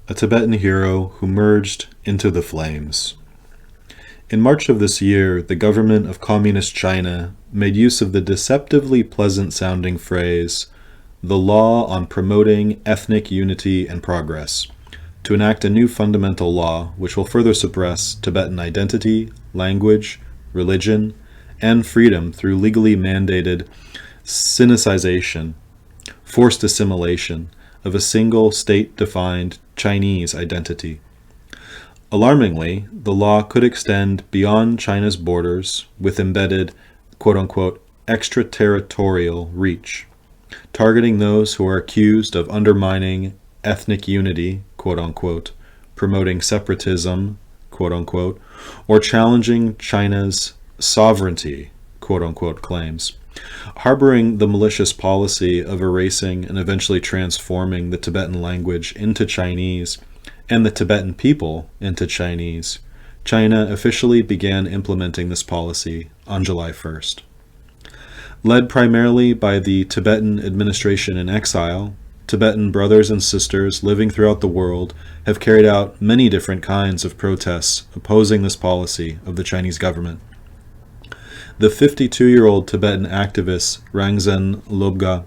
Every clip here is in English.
a Tibetan hero who merged into the flames. In March of this year, the government of Communist China made use of the deceptively pleasant-sounding phrase, "the law on promoting ethnic unity and progress," to enact a new fundamental law which will further suppress Tibetan identity, language, religion, and freedom through legally mandated Sinicization, forced assimilation of a single state-defined Chinese identity. Alarmingly, the law could extend beyond China's borders with embedded, quote-unquote, extraterritorial reach, targeting those who are accused of undermining ethnic unity, quote-unquote, promoting separatism, quote-unquote, or challenging China's sovereignty, quote-unquote, claims, harboring the malicious policy of erasing and eventually transforming the Tibetan language into Chinese and the Tibetan people into Chinese. China officially began implementing this policy on July 1st. Led primarily by the Tibetan administration in exile, Tibetan brothers and sisters living throughout the world have carried out many different kinds of protests opposing this policy of the Chinese government. The 52-year-old Tibetan activist Rangzhen Lobga,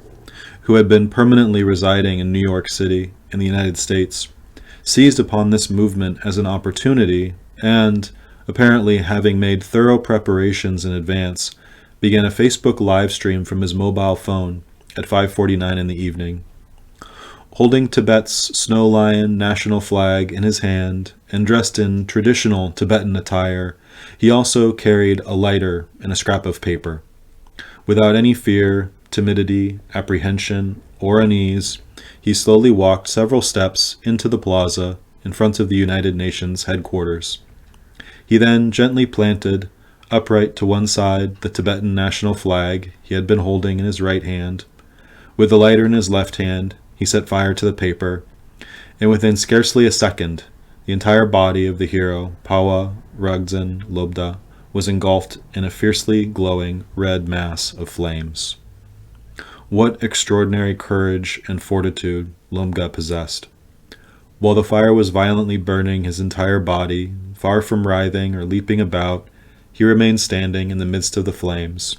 who had been permanently residing in New York City in the United States, seized upon this movement as an opportunity and, apparently having made thorough preparations in advance, began a Facebook live stream from his mobile phone at 5:49 in the evening. Holding Tibet's snow lion national flag in his hand and dressed in traditional Tibetan attire, he also carried a lighter and a scrap of paper. Without any fear, timidity, apprehension, or unease, he slowly walked several steps into the plaza in front of the United Nations headquarters. He then gently planted, upright to one side, the Tibetan national flag he had been holding in his right hand. With the lighter in his left hand, he set fire to the paper, and within scarcely a second, the entire body of the hero, Pawa Ragzin Lobda, was engulfed in a fiercely glowing red mass of flames. What extraordinary courage and fortitude Lobda possessed. While the fire was violently burning his entire body, far from writhing or leaping about, he remained standing in the midst of the flames,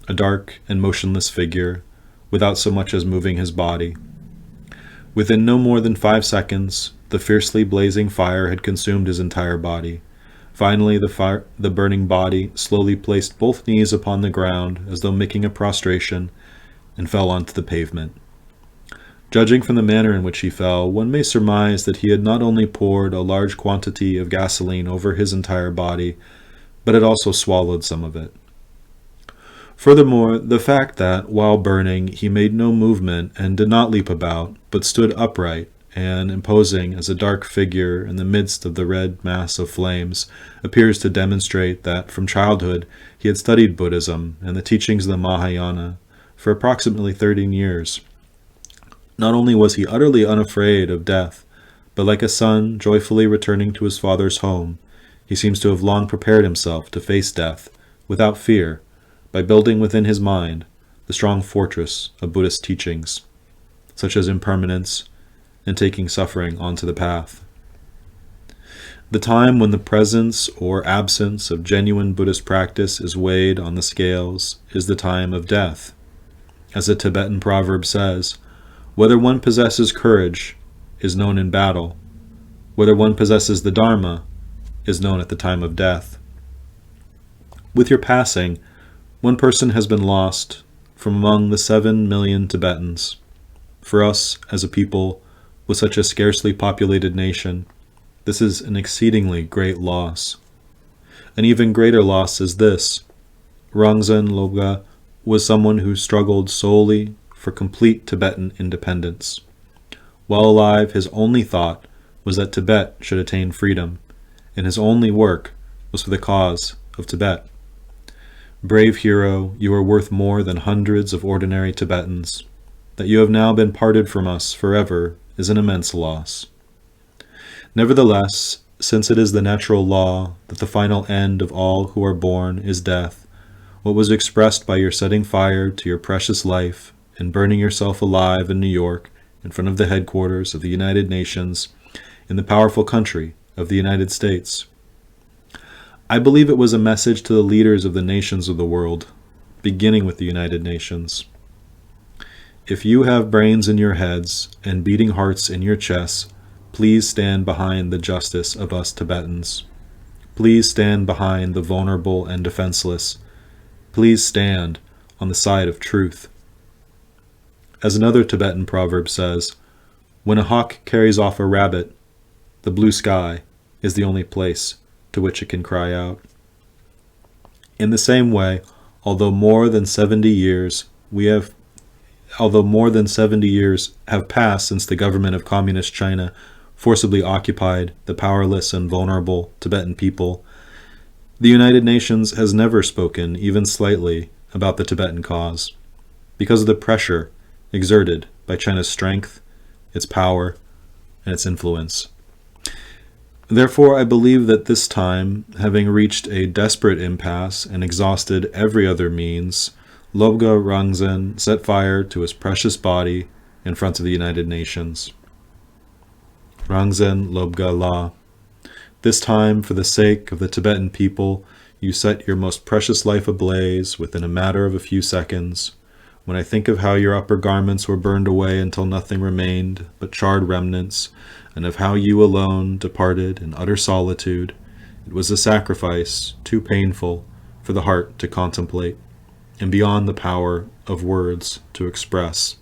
a dark and motionless figure, without so much as moving his body. Within no more than 5 seconds, the fiercely blazing fire had consumed his entire body. Finally, the burning body slowly placed both knees upon the ground as though making a prostration, and fell onto the pavement. Judging from the manner in which he fell, one may surmise that he had not only poured a large quantity of gasoline over his entire body, but had also swallowed some of it. Furthermore, the fact that, while burning, he made no movement and did not leap about, but stood upright and imposing as a dark figure in the midst of the red mass of flames, appears to demonstrate that from childhood he had studied Buddhism and the teachings of the Mahayana for approximately 13 years. Not only was he utterly unafraid of death, but like a son joyfully returning to his father's home, he seems to have long prepared himself to face death without fear, by building within his mind the strong fortress of Buddhist teachings, such as impermanence and taking suffering onto the path. The time when the presence or absence of genuine Buddhist practice is weighed on the scales is the time of death. As a Tibetan proverb says, whether one possesses courage is known in battle, whether one possesses the Dharma is known at the time of death. With your passing, one person has been lost from among the 7 million Tibetans. For us, as a people, with such a scarcely populated nation, this is an exceedingly great loss. An even greater loss is this. Rangzhen Lobga was someone who struggled solely for complete Tibetan independence. While alive, his only thought was that Tibet should attain freedom, and his only work was for the cause of Tibet. Brave hero, you are worth more than hundreds of ordinary Tibetans. That you have now been parted from us forever is an immense loss. Nevertheless, since it is the natural law that the final end of all who are born is death, what was expressed by your setting fire to your precious life and burning yourself alive in New York in front of the headquarters of the United Nations in the powerful country of the United States. I believe it was a message to the leaders of the nations of the world, beginning with the United Nations. If you have brains in your heads and beating hearts in your chests, please stand behind the justice of us Tibetans. Please stand behind the vulnerable and defenseless. Please stand on the side of truth. As another Tibetan proverb says, when a hawk carries off a rabbit, the blue sky is the only place to which it can cry out. In the same way, although more than 70 years have passed since the government of Communist China forcibly occupied the powerless and vulnerable Tibetan people, the United Nations has never spoken even slightly about the Tibetan cause, because of the pressure exerted by China's strength, its power, and its influence. Therefore, I believe that this time, having reached a desperate impasse and exhausted every other means, Lobga Rangzen set fire to his precious body in front of the United Nations. Rangzen Lobga La. This time, for the sake of the Tibetan people, you set your most precious life ablaze within a matter of a few seconds. When I think of how your upper garments were burned away until nothing remained but charred remnants, and of how you alone departed in utter solitude, it was a sacrifice too painful for the heart to contemplate, and beyond the power of words to express.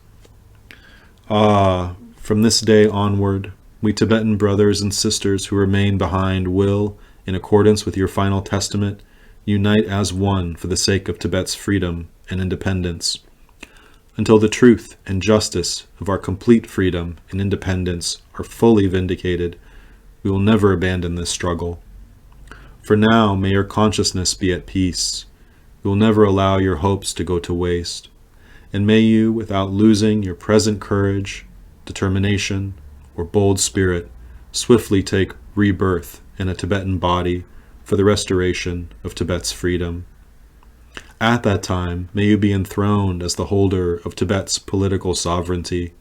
Ah, from this day onward, we Tibetan brothers and sisters who remain behind will, in accordance with your final testament, unite as one for the sake of Tibet's freedom and independence. Until the truth and justice of our complete freedom and independence are fully vindicated, we will never abandon this struggle. For now, may your consciousness be at peace. We will never allow your hopes to go to waste. And may you, without losing your present courage, determination, or bold spirit, swiftly take rebirth in a Tibetan body for the restoration of Tibet's freedom. At that time, may you be enthroned as the holder of Tibet's political sovereignty.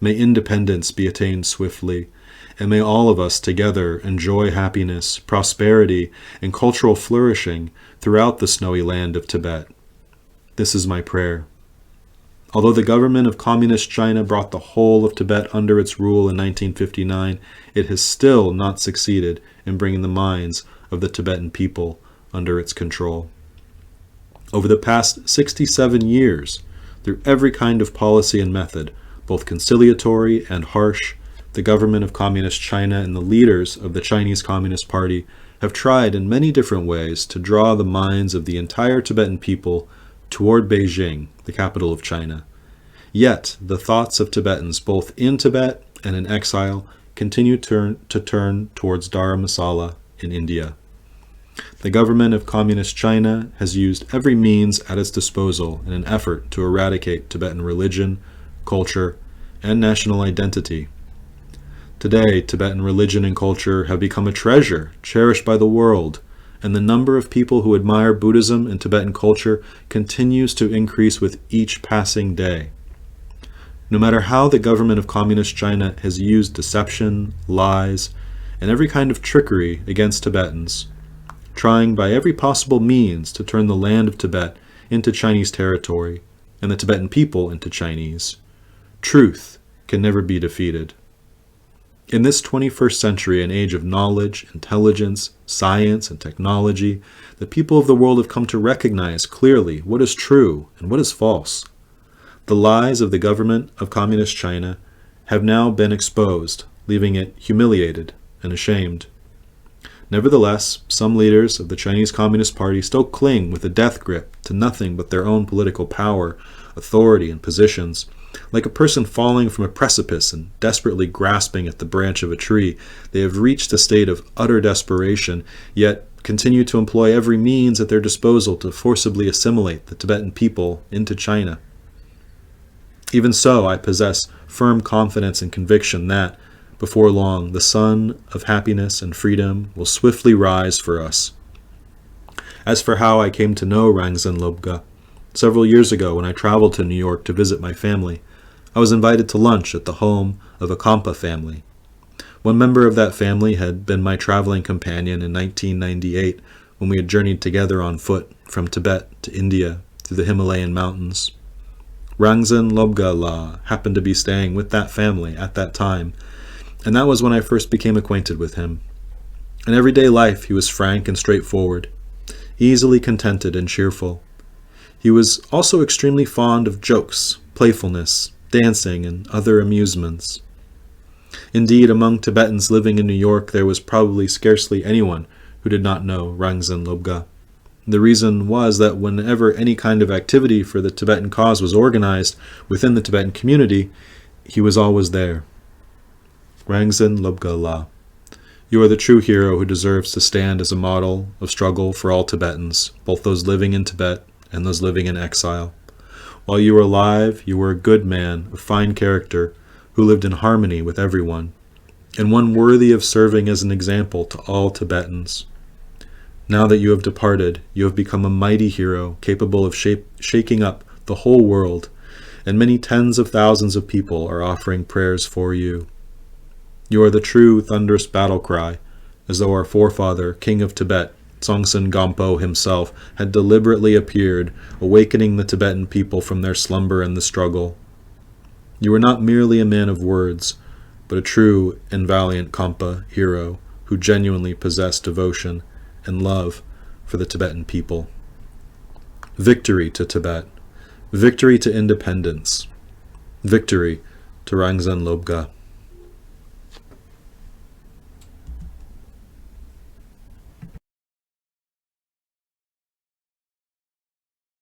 May independence be attained swiftly, and may all of us together enjoy happiness, prosperity, and cultural flourishing throughout the snowy land of Tibet. This is my prayer. Although the government of Communist China brought the whole of Tibet under its rule in 1959, it has still not succeeded in bringing the minds of the Tibetan people under its control. Over the past 67 years, through every kind of policy and method, both conciliatory and harsh, the government of Communist China and the leaders of the Chinese Communist Party have tried in many different ways to draw the minds of the entire Tibetan people toward Beijing, the capital of China. Yet, the thoughts of Tibetans both in Tibet and in exile continue to turn towards Dharamsala in India. The government of Communist China has used every means at its disposal in an effort to eradicate Tibetan religion, culture, and national identity. Today, Tibetan religion and culture have become a treasure cherished by the world, and the number of people who admire Buddhism and Tibetan culture continues to increase with each passing day. No matter how the government of Communist China has used deception, lies, and every kind of trickery against Tibetans, trying by every possible means to turn the land of Tibet into Chinese territory and the Tibetan people into Chinese, truth can never be defeated. In this 21st century, an age of knowledge, intelligence, science, and technology, the people of the world have come to recognize clearly what is true and what is false. The lies of the government of Communist China have now been exposed, leaving it humiliated and ashamed. Nevertheless, some leaders of the Chinese Communist Party still cling with a death grip to nothing but their own political power, authority, and positions. Like a person falling from a precipice and desperately grasping at the branch of a tree, they have reached a state of utter desperation, yet continue to employ every means at their disposal to forcibly assimilate the Tibetan people into China. Even so, I possess firm confidence and conviction that, before long, the sun of happiness and freedom will swiftly rise for us. As for how I came to know Rangzen Lobga, several years ago when I traveled to New York to visit my family, I was invited to lunch at the home of a Khampa family. One member of that family had been my traveling companion in 1998 when we had journeyed together on foot from Tibet to India through the Himalayan mountains. Rangzan Lobga La happened to be staying with that family at that time, and that was when I first became acquainted with him. In everyday life, he was frank and straightforward, easily contented and cheerful. He was also extremely fond of jokes, playfulness, dancing, and other amusements. Indeed, among Tibetans living in New York, there was probably scarcely anyone who did not know Rangzan Lobga. The reason was that whenever any kind of activity for the Tibetan cause was organized within the Tibetan community, he was always there. Rangzan Lobga La. You are the true hero who deserves to stand as a model of struggle for all Tibetans, both those living in Tibet and those living in exile. While you were alive, you were a good man of fine character who lived in harmony with everyone, and one worthy of serving as an example to all Tibetans. Now that you have departed, you have become a mighty hero capable of shaking up the whole world, and many tens of thousands of people are offering prayers for you. You are the true thunderous battle cry, as though our forefather, King of Tibet, Tsongtsen Gampo himself, had deliberately appeared, awakening the Tibetan people from their slumber and the struggle. You were not merely a man of words, but a true and valiant Khenpo hero who genuinely possessed devotion and love for the Tibetan people. Victory to Tibet. Victory to independence. Victory to Rangzan Lobga.